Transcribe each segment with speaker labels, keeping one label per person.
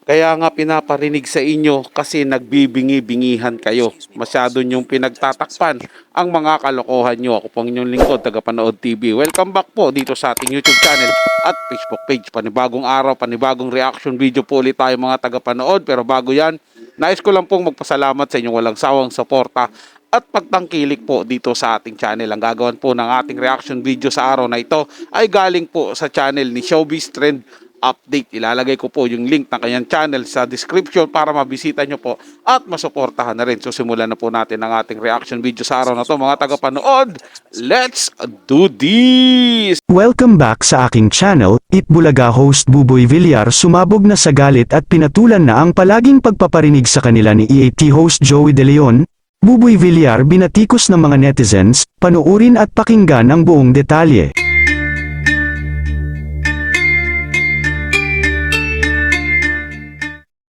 Speaker 1: Kaya nga pinaparinig sa inyo kasi nagbibingi-bingihan kayo. Masyado niyong pinagtatakpan ang mga kalokohan niyo. Ako pong inyong lingkod, Tagapanood TV. Welcome back po dito sa ating YouTube channel at Facebook page. Panibagong araw, panibagong reaction video po ulit tayo mga tagapanood. Pero bago yan, nais ko lang pong magpasalamat sa inyong walang sawang suporta at pagtangkilik po dito sa ating channel. Ang gagawin po ng ating reaction video sa araw na ito ay galing po sa channel ni Showbiz Trend Update. Ilalagay ko po yung link ng kanyang channel sa description para mabisita nyo po at masuportahan na rin. So simulan na po natin ang ating reaction video sa araw na to mga tagapanood. Let's do this!
Speaker 2: Welcome back sa aking channel. Itbulaga host Buboy Villar sumabog na sa galit at pinatulan na ang palaging pagpaparinig sa kanila ni EAT host Joey De Leon. Buboy Villar binatikos ng mga netizens, panuurin at pakinggan ang buong detalye.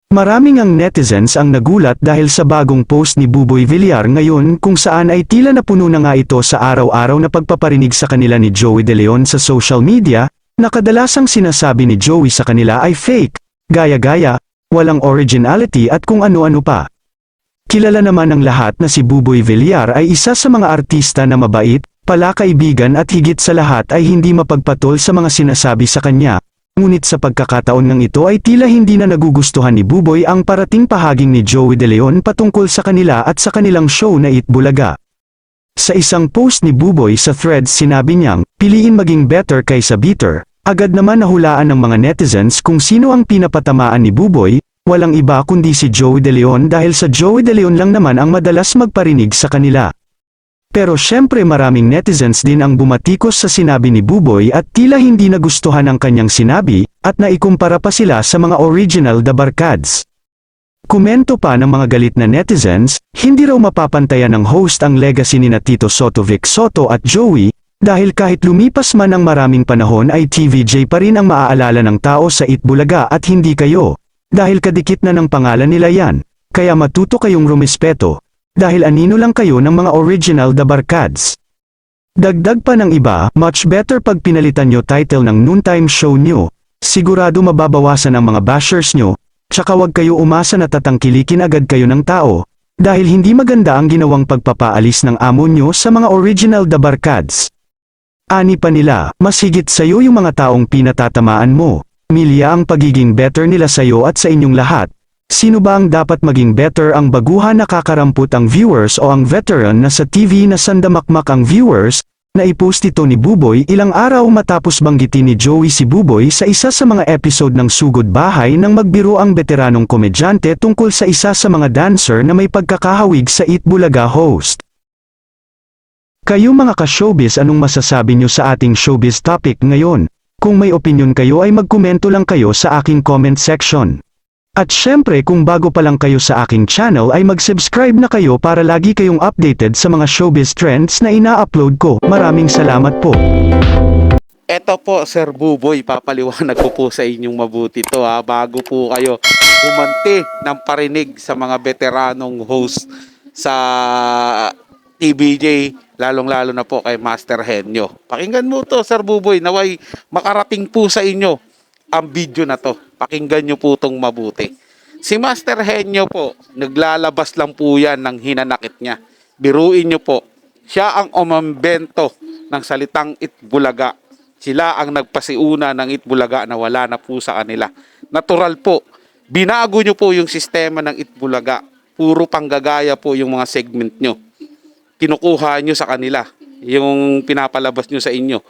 Speaker 2: Maraming ang netizens ang nagulat dahil sa bagong post ni Buboy Villar ngayon kung saan ay tila napuno na nga ito sa araw-araw na pagpaparinig sa kanila ni Joey De Leon sa social media, na kadalasang sinasabi ni Joey sa kanila ay fake, gaya-gaya, walang originality at kung ano-ano pa. Kilala naman ng lahat na si Buboy Villar ay isa sa mga artista na mabait, palakaibigan at higit sa lahat ay hindi mapagpatol sa mga sinasabi sa kanya. Ngunit sa pagkakataon ng ito ay tila hindi na nagugustuhan ni Buboy ang parating pahaging ni Joey De Leon patungkol sa kanila at sa kanilang show na Itbulaga. Sa isang post ni Buboy sa Threads sinabi niyang, piliin maging better kaysa bitter. Agad naman nahulaan ng mga netizens kung sino ang pinapatamaan ni Buboy, walang iba kundi si Joey De Leon dahil sa Joey De Leon lang naman ang madalas magparinig sa kanila. Pero syempre maraming netizens din ang bumatikos sa sinabi ni Buboy at tila hindi nagustuhan ang kanyang sinabi, at naikumpara pa sila sa mga original The Barkads. Komento pa ng mga galit na netizens, hindi raw mapapantayan ng host ang legacy ni Tito Sotto, Vic Sotto at Joey, dahil kahit lumipas man ang maraming panahon ay TVJ pa rin ang maaalala ng tao sa Itbulaga at hindi kayo, dahil kadikit na ng pangalan nila yan, kaya matuto kayong rumispeto. Dahil anino lang kayo ng mga original The Barkads. Dagdag pa ng iba, much better pag pinalitan nyo title ng noontime show nyo, sigurado mababawasan ang mga bashers nyo, tsaka wag kayo umasa na tatangkilikin agad kayo ng tao, dahil hindi maganda ang ginawang pagpapaalis ng amo nyo sa mga original The Barkads. Ani pa nila, mas higit sa'yo yung mga taong pinatatamaan mo, milya ang pagiging better nila sa'yo at sa inyong lahat. Sino ba ang dapat maging better, ang baguhan na kakarampot ang viewers o ang veteran na sa TV na sandamakmak ang viewers? Naipost ito ni Buboy ilang araw matapos banggitin ni Joey si Buboy sa isa sa mga episode ng Sugod Bahay nang magbiro ang veteranong komedyante tungkol sa isa sa mga dancer na may pagkakahawig sa Itbulaga host. Kayo mga ka-showbiz, anong masasabi nyo sa ating showbiz topic ngayon? Kung may opinion kayo ay magkomento lang kayo sa aking comment section. At syempre kung bago pa lang kayo sa aking channel ay mag-subscribe na kayo para lagi kayong updated sa mga showbiz trends na ina-upload ko. Maraming salamat po.
Speaker 1: Eto po Sir Buboy, papaliwanag ko po sa inyong mabuti to ha, bago po kayo humanti ng parinig sa mga veteranong host sa TVJ, lalong-lalo na po kay Master Henyo. Pakinggan mo to Sir Buboy, naway makarating po sa inyo ang video na to. Pakinggan nyo po itong mabuti. Si Master Henyo po, naglalabas lang po yan ng hinanakit niya. Biruin nyo po, siya ang umambento ng salitang Itbulaga. Sila ang nagpasiuna ng Itbulaga na wala na po sa kanila. Natural po, binago nyo po yung sistema ng Itbulaga. Puro panggagaya po yung mga segment nyo. Kinukuha nyo sa kanila, yung pinapalabas nyo sa inyo.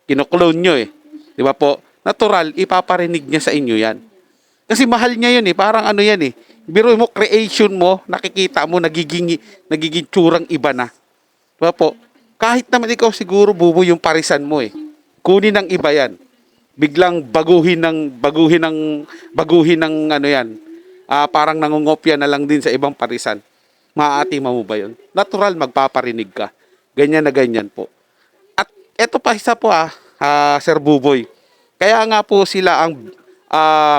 Speaker 1: Kinuklone nyo Di ba po? Natural, ipaparinig niya sa inyo yan. Kasi mahal niya yun parang ano yan Biro mo, creation mo, nakikita mo, nagiging tsurang iba na. Diba po? Kahit naman ikaw siguro, Buboy, yung parisan mo kunin ng iba yan. Biglang baguhin ng ano yan. Parang nangungopya na lang din sa ibang parisan. Maaati mo ba yun? Natural, magpaparinig ka. Ganyan na ganyan po. At eto pa isa po Sir Buboy. Kaya nga po sila ang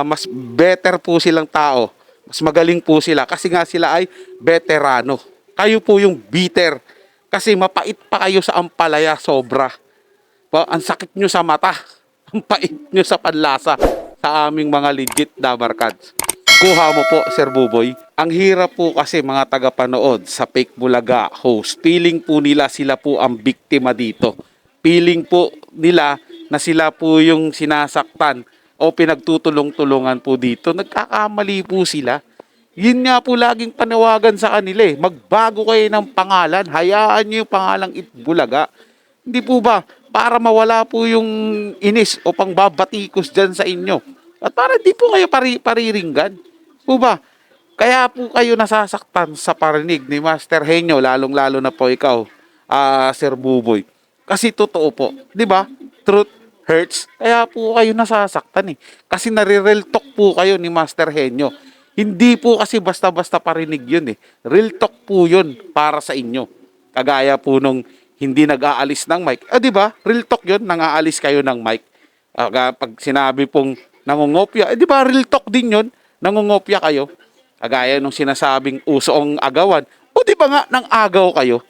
Speaker 1: mas better po silang tao. Mas magaling po sila kasi nga sila ay veterano. Kayo po yung bitter. Kasi mapait pa kayo sa ampalaya sobra. Ang sakit nyo sa mata. Ang pait nyo sa panlasa sa aming mga legit na Barkads. Kuha mo po, Sir Buboy. Ang hirap po kasi mga tagapanood sa Fake Bulaga host. Feeling po nila sila po ang biktima dito. Feeling po nila na sila po yung sinasaktan o pinagtutulong-tulungan po dito. Nagkakamali po sila. Yun nga po laging panawagan sa kanila eh. Magbago kayo ng pangalan. Hayaan nyo yung pangalang Itbulaga. Hindi po ba? Para mawala po yung inis o pangbabatikos dyan sa inyo. At para di po kayo pariringgan. Po ba? Kaya po kayo nasasaktan sa parinig ni Master Henyo, lalong-lalo na po ikaw, Sir Buboy. Kasi totoo po. Di ba? Truth hurts. Kaya po kayo nasasaktan eh. Kasi nare-real talk po kayo ni Master Henyo. Hindi po kasi basta-basta parinig yun eh. Real talk po yun para sa inyo. Kagaya po nung hindi nag-aalis ng mic. Di ba? Real talk yun, nang-aalis kayo ng mic. Pag sinabi pong nangungopya, di ba real talk din yun? Nangungopya kayo. Kagaya nung sinasabing uso ang agawan. O di ba nga, nang agaw kayo?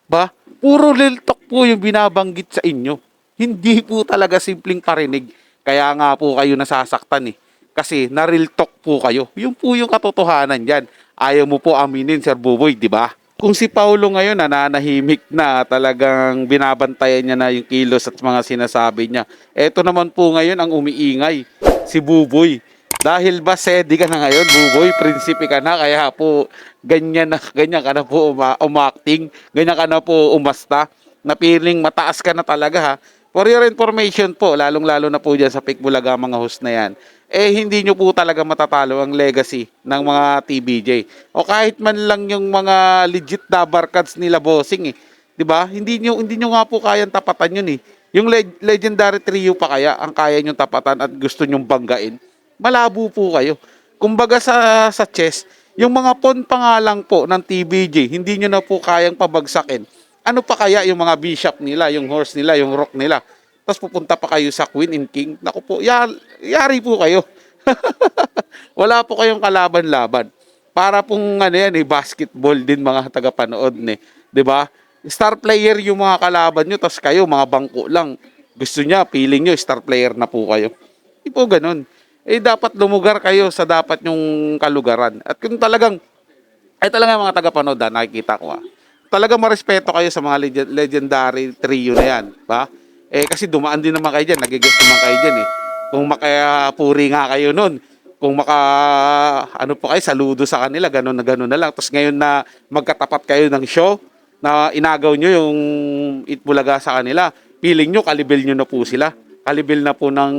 Speaker 1: Ba? Puro real talk po yung binabanggit sa inyo. Hindi po talaga simpleng parinig. Kaya nga po kayo nasasaktan eh. Kasi na real talk po kayo. Yung po yung katotohanan dyan. Ayaw mo po aminin, Sir Buboy, di ba? Kung si Paulo ngayon nananahimik na, talagang binabantayan niya na yung kilos at mga sinasabi niya. Eto naman po ngayon ang umiingay, si Buboy. Dahil ba sedi ka na ngayon, Buboy, prinsipe ka na, kaya po ganyan ka na po umacting, ganyan ka na po umasta, na feeling mataas ka na talaga ha. For your information po, lalong-lalo na po dyan sa Fake Bulaga mga host na yan, hindi nyo po talaga matatalo ang legacy ng mga TBJ. O kahit man lang yung mga legit na barkads nila bossing eh. 'Di ba? Hindi nyo nga po kayang tapatan yun eh. Yung legendary trio pa kaya ang kaya nyo tapatan at gusto nyong banggain. Malabo po kayo. Kumbaga sa chess, yung mga pawn pa nga lang po ng TBJ, hindi nyo na po kayang pabagsakin. Ano pa kaya yung mga bishop nila, yung horse nila, yung rook nila? Tapos pupunta pa kayo sa queen and king. Naku po, yari po kayo. Wala po kayong kalaban-laban. Para pong basketball din mga tagapanood ni, 'di ba? Star player yung mga kalaban nyo, tapos kayo mga bangko lang. Gusto niya, feeling nyo star player na po kayo. Hindi po ganoon. Dapat lumugar kayo sa dapat yung kalugaran. At kung talagang mga tagapanood nakikita ko talagang marespeto kayo sa mga legendary trio na yan, ba? Kasi dumaan din naman kayo dyan, nagigest naman kayo dyan eh. Kung makapuri nga kayo nun, kung po kayo, saludo sa kanila, gano'n na lang. Tapos ngayon na magkatapat kayo ng show, na inagaw nyo yung Itbulaga sa kanila, feeling nyo, kalibil nyo na po sila. Kalibil na po ng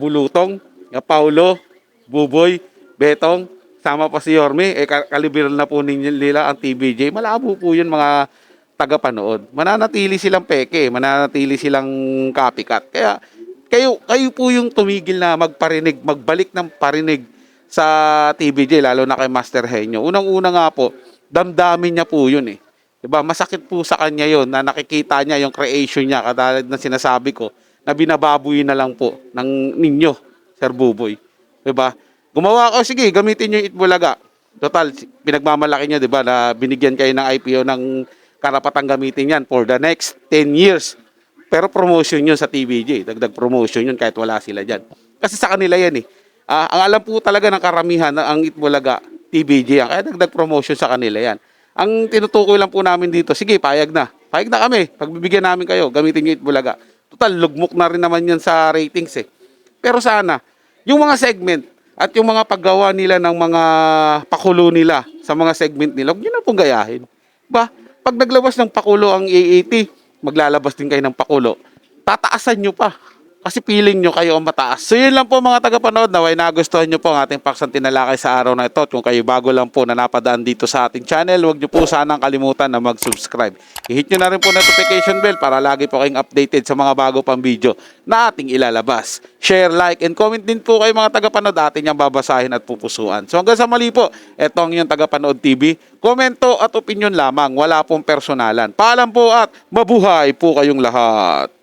Speaker 1: Bulutong, Paulo, Buboy, Betong, sama pa si Yorme, kalibil na po nila ang TBJ. Malabo po yun mga tagapanood. Mananatili silang peke, mananatili silang copycat. Kaya kayo po yung tumigil na magparinig, magbalik ng parinig sa TBJ, lalo na kay Master Henyo. Unang-una nga po, damdamin niya po yun eh. Diba? Masakit po sa kanya yun na nakikita niya yung creation niya, katulad na sinasabi ko, na binababoy na lang po ng ninyo, Sir Buboy. Diba? Gumawa ko, sige, gamitin nyo yung Itbulaga. Total, pinagmamalaki nyo, diba, na binigyan kayo ng IPO ng karapatang gamitin yan for the next 10 years. Pero promotion yun sa TBJ. Dagdag promotion yun kahit wala sila dyan. Kasi sa kanila yan eh. Ang alam po talaga ng karamihan na ang Itbulaga, TBJ yan. Kaya dagdag promotion sa kanila yan. Ang tinutukoy lang po namin dito, sige, payag na. Payag na kami. Pagbibigyan namin kayo, gamitin nyo Itbulaga. Total, lugmok na rin naman yan sa ratings eh. Pero sana, yung mga segment at yung mga paggawa nila ng mga pakulo nila sa mga segment nila, huwag nyo na pong gayahin. Ba? Pag naglabas ng pakulo ang AAT, maglalabas din kayo ng pakulo. Tataasan nyo pa. Kasi feeling nyo kayo ang mataas. So yun lang po mga tagapanood, naway nagustuhan nyo po ang ating paksang tinalakay sa araw na ito. At kung kayo bago lang po na napadaan dito sa ating channel, huwag nyo po sanang kalimutan na mag-subscribe. I-hit nyo na rin po notification bell para lagi po kayong updated sa mga bago pang video na ating ilalabas. Share, like, and comment din po kayo mga tagapanood. Atin niyang babasahin at pupusuan. So hanggang sa mali po, eto ang inyong tagapanood TV. Komento at opinion lamang, wala pong personalan. Paalam po at mabuhay po kayong lahat.